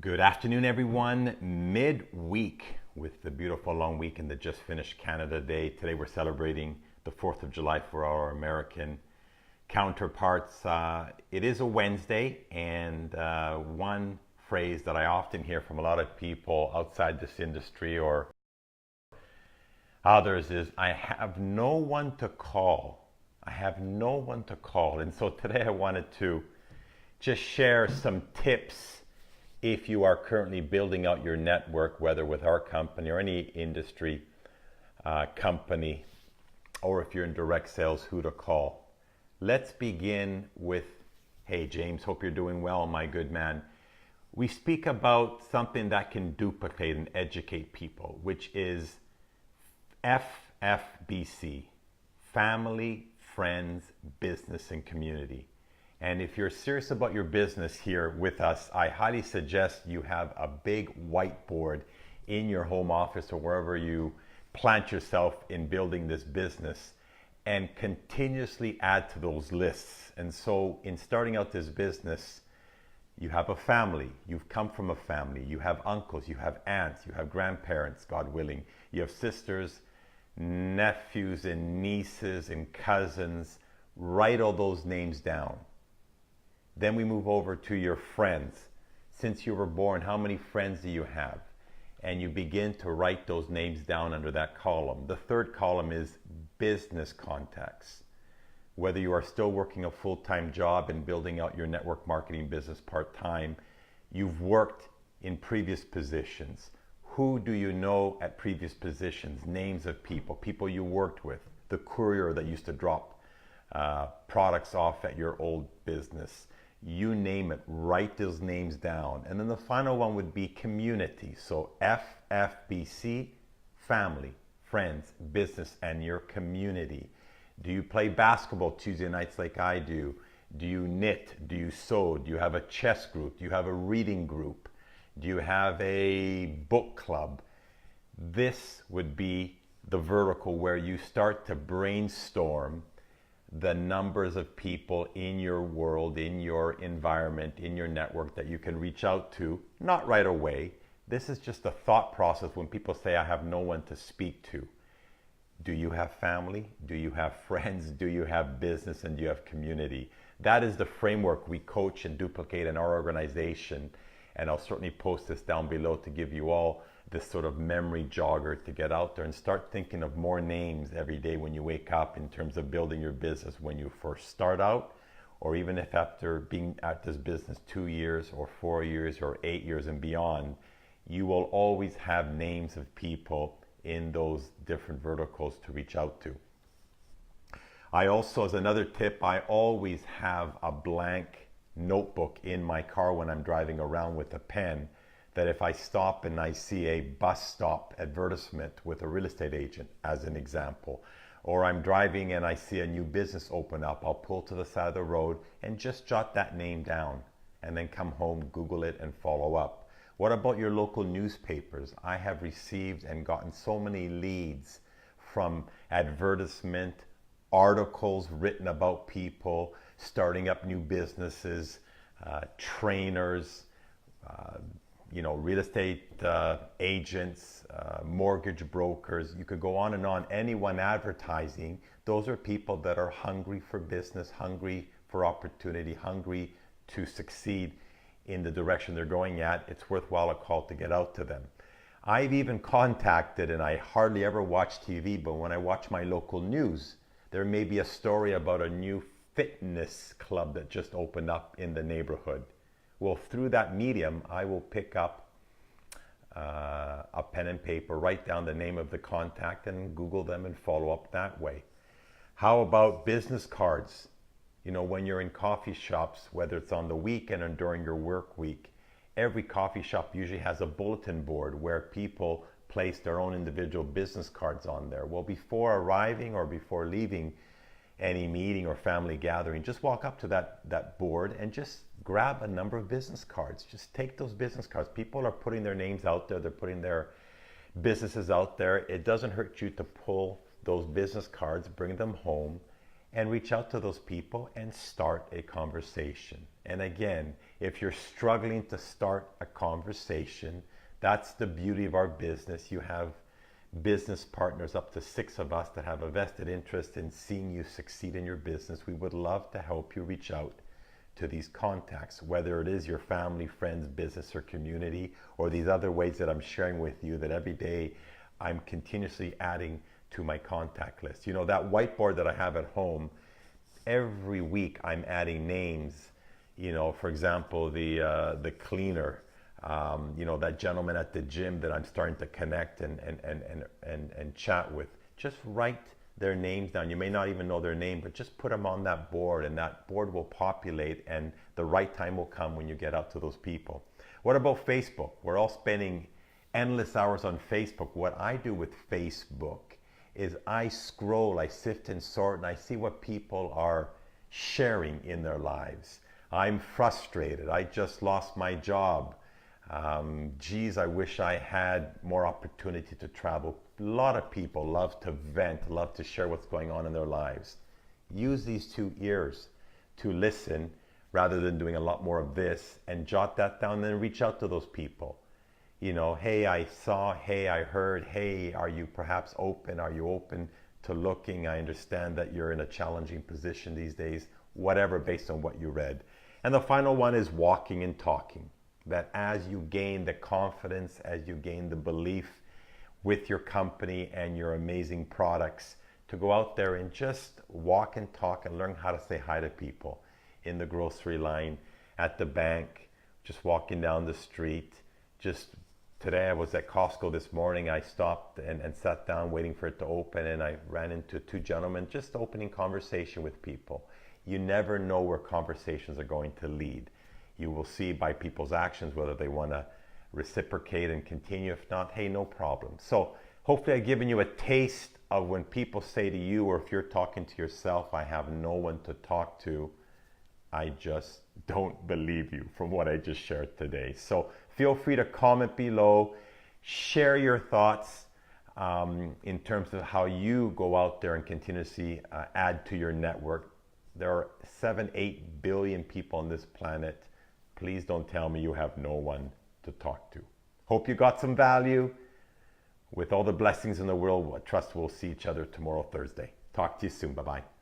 Good afternoon, everyone. Midweek with the beautiful long weekend that just finished Canada Day. Today we're celebrating the 4th of July for our American counterparts. It is a Wednesday, and one phrase that I often hear from a lot of people outside this industry or others is, I have no one to call. I have no one to call. And so today I wanted to just share some tips if you are currently building out your network, whether with our company or any industry company, or if you're in direct sales, who to call. Let's begin with, hey James, hope you're doing well, my good man. We speak about something that can duplicate and educate people, which is FFBC, family, friends, business, and community. And if you're serious about your business here with us, I highly suggest you have a big whiteboard in your home office or wherever you plant yourself in building this business, and continuously add to those lists. And so in starting out this business, you have a family, you've come from a family, you have uncles, you have aunts, you have grandparents, God willing, you have sisters, nephews and nieces and cousins. Write all those names down. Then we move over to your friends. Since you were born, how many friends do you have? And you begin to write those names down under that column. The third column is business contacts. Whether you are still working a full-time job and building out your network marketing business part-time, you've worked in previous positions. Who do you know at previous positions? Names of people you worked with, the courier that used to drop products off at your old business. You name it, write those names down. And then the final one would be community. So FFBC, family, friends, business, and your community. Do you play basketball Tuesday nights like I do? Do you knit? Do you sew? Do you have a chess group? Do you have a reading group? Do you have a book club? This would be the vertical where you start to brainstorm the numbers of people in your world, in your environment, in your network that you can reach out to, not right away. This is just a thought process when people say, I have no one to speak to. Do you have family? Do you have friends? Do you have business? And do you have community? That is the framework we coach and duplicate in our organization. And I'll certainly post this down below to give you all this sort of memory jogger to get out there and start thinking of more names every day when you wake up in terms of building your business when you first start out, or even if after being at this business 2 years or 4 years or 8 years and beyond, you will always have names of people in those different verticals to reach out to. I also, as another tip, I always have a blank notebook in my car when I'm driving around with a pen, that if I stop and I see a bus stop advertisement with a real estate agent, as an example, or I'm driving and I see a new business open up, I'll pull to the side of the road and just jot that name down and then come home, Google it, and follow up. What about your local newspapers? I have received and gotten so many leads from advertisement, articles written about people starting up new businesses, trainers, real estate agents, mortgage brokers. You could go on and on. Anyone advertising, those are people that are hungry for business, hungry for opportunity, hungry to succeed in the direction they're going at. It's worthwhile a call to get out to them. I've even contacted, and I hardly ever watch TV, but when I watch my local news, there may be a story about a new fitness club that just opened up in the neighborhood. Well, through that medium, I will pick up a pen and paper, write down the name of the contact, and Google them and follow up that way. How about business cards? When you're in coffee shops, whether it's on the weekend or during your work week, every coffee shop usually has a bulletin board where people place their own individual business cards on there. Well, before arriving or before leaving any meeting or family gathering, just walk up to that board and just grab a number of business cards. Just take those business cards. People are putting their names out there. They're putting their businesses out there. It doesn't hurt you to pull those business cards, bring them home, and reach out to those people and start a conversation. And again, If you're struggling to start a conversation, that's the beauty of our business. You have business partners, up to 6 of us, that have a vested interest in seeing you succeed in your business. We would love to help you reach out to these contacts, whether it is your family, friends, business, or community, or these other ways that I'm sharing with you that every day I'm continuously adding to my contact list. You know, that whiteboard that I have at home, every week I'm adding names. You know, for example, the cleaner, that gentleman at the gym that I'm starting to connect and chat with. Just write their names down. You may not even know their name, but just put them on that board, and that board will populate, and the right time will come when you get out to those people. What about Facebook? We're all spending endless hours on Facebook. What I do with Facebook is I scroll, I sift and sort, and I see what people are sharing in their lives. I'm frustrated. I just lost my job. Geez, I wish I had more opportunity to travel. A lot of people love to vent, love to share what's going on in their lives. Use these 2 ears to listen rather than doing a lot more of this, and jot that down and then reach out to those people. You know, hey, I saw, hey, I heard, hey, are you perhaps open? Are you open to looking? I understand that you're in a challenging position these days, whatever, based on what you read. And the final one is walking and talking. That as you gain the confidence, as you gain the belief with your company and your amazing products, to go out there and just walk and talk and learn how to say hi to people in the grocery line, at the bank, just walking down the street. Just today I was at Costco this morning. I stopped and sat down waiting for it to open, and I ran into 2 gentlemen just opening conversation with people. You never know where conversations are going to lead. You will see by people's actions whether they want to reciprocate and continue. If not, hey, no problem. So hopefully I've given you a taste of when people say to you, or if you're talking to yourself, I have no one to talk to, I just don't believe you, from what I just shared today. So feel free to comment below, share your thoughts in terms of how you go out there and continuously add to your network. There are 7-8 billion people on this planet. Please don't tell me you have no one to talk to. Hope you got some value. With all the blessings in the world, I trust we'll see each other tomorrow, Thursday. Talk to you soon. Bye-bye.